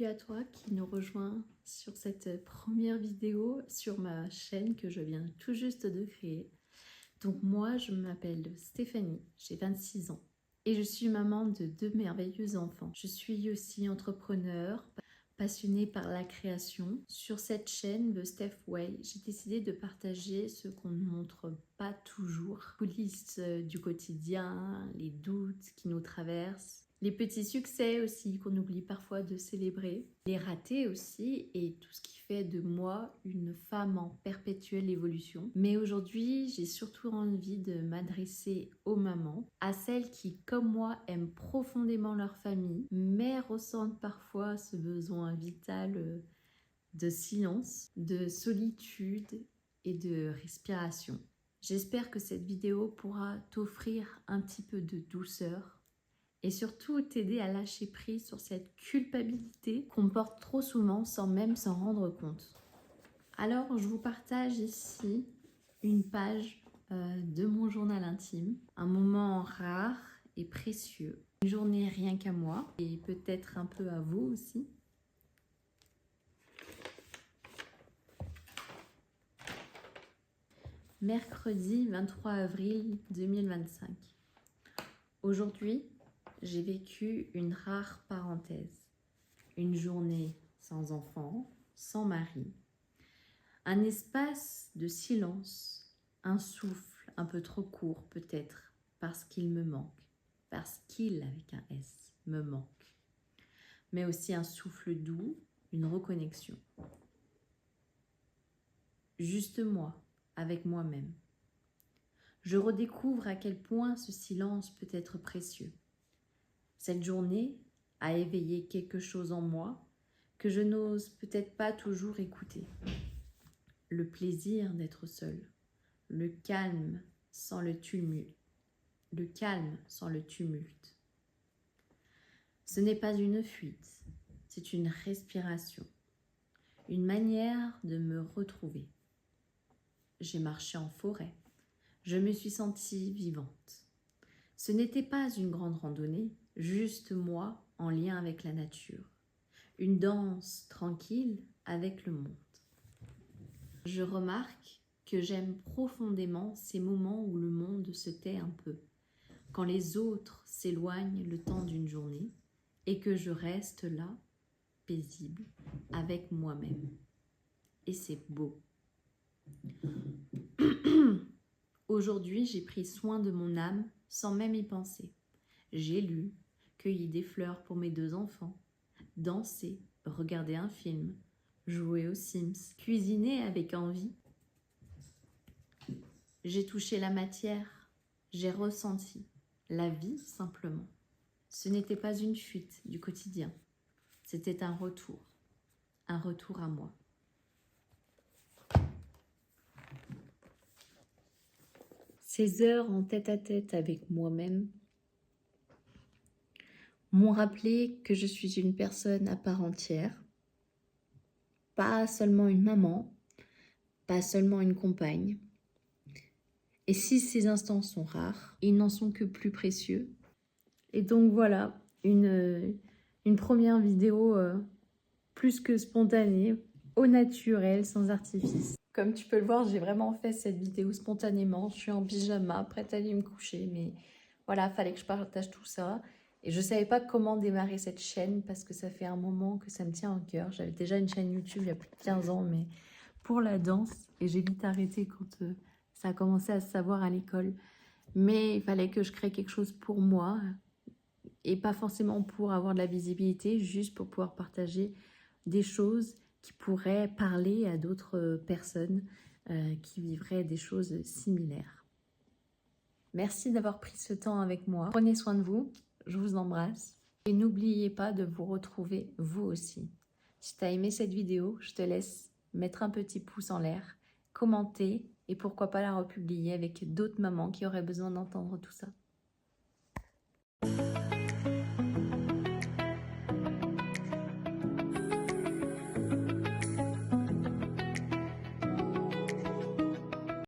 à toi qui nous rejoint sur cette première vidéo sur ma chaîne que je viens tout juste de créer. Donc moi, je m'appelle Stéphanie, j'ai 26 ans et je suis maman de 2 merveilleux enfants. Je suis aussi entrepreneur, passionnée par la création. Sur cette chaîne, The Steph Way, j'ai décidé de partager ce qu'on ne montre pas toujours. Coulisses du quotidien, les doutes qui nous traversent, les petits succès aussi qu'on oublie parfois de célébrer, les ratés aussi et tout ce qui fait de moi une femme en perpétuelle évolution. Mais aujourd'hui, j'ai surtout envie de m'adresser aux mamans, à celles qui, comme moi, aiment profondément leur famille, mais ressentent parfois ce besoin vital de silence, de solitude et de respiration. J'espère que cette vidéo pourra t'offrir un petit peu de douceur et surtout t'aider à lâcher prise sur cette culpabilité qu'on porte trop souvent sans même s'en rendre compte. Alors, je vous partage ici une page de mon journal intime, un moment rare et précieux, une journée rien qu'à moi et peut-être un peu à vous aussi. Mercredi 23 avril 2025. Aujourd'hui, j'ai vécu une rare parenthèse, une journée sans enfant, sans mari, un espace de silence, un souffle un peu trop court peut-être, parce qu'il me manque, parce qu'il, avec un S, me manque, mais aussi un souffle doux, une reconnexion. Juste moi, avec moi-même. Je redécouvre à quel point ce silence peut être précieux. Cette journée a éveillé quelque chose en moi que je n'ose peut-être pas toujours écouter. Le plaisir d'être seul, le calme sans le tumulte. Ce n'est pas une fuite, c'est une respiration, une manière de me retrouver. J'ai marché en forêt, je me suis sentie vivante. Ce n'était pas une grande randonnée, juste moi en lien avec la nature. Une danse tranquille avec le monde. Je remarque que j'aime profondément ces moments où le monde se tait un peu, quand les autres s'éloignent le temps d'une journée et que je reste là, paisible, avec moi-même. Et c'est beau. Aujourd'hui, j'ai pris soin de mon âme sans même y penser. J'ai lu, cueilli des fleurs pour mes 2 enfants, dansé, regardé un film, joué aux Sims, cuisiné avec envie. J'ai touché la matière, j'ai ressenti la vie simplement. Ce n'était pas une fuite du quotidien, c'était un retour à moi. Ces heures en tête-à-tête avec moi-même m'ont rappelé que je suis une personne à part entière, pas seulement une maman, pas seulement une compagne. Et si ces instants sont rares, ils n'en sont que plus précieux. Et donc voilà, une première vidéo plus que spontanée, au naturel, sans artifice. Comme tu peux le voir, j'ai vraiment fait cette vidéo spontanément. Je suis en pyjama, prête à aller me coucher, mais voilà, fallait que je partage tout ça. Et je ne savais pas comment démarrer cette chaîne parce que ça fait un moment que ça me tient au cœur. J'avais déjà une chaîne YouTube il y a plus de 15 ans, mais pour la danse. Et j'ai vite arrêté quand ça a commencé à se savoir à l'école. Mais il fallait que je crée quelque chose pour moi et pas forcément pour avoir de la visibilité, juste pour pouvoir partager des choses qui pourraient parler à d'autres personnes qui vivraient des choses similaires. Merci d'avoir pris ce temps avec moi. Prenez soin de vous, je vous embrasse. Et n'oubliez pas de vous retrouver vous aussi. Si tu as aimé cette vidéo, je te laisse mettre un petit pouce en l'air, commenter et pourquoi pas la republier avec d'autres mamans qui auraient besoin d'entendre tout ça.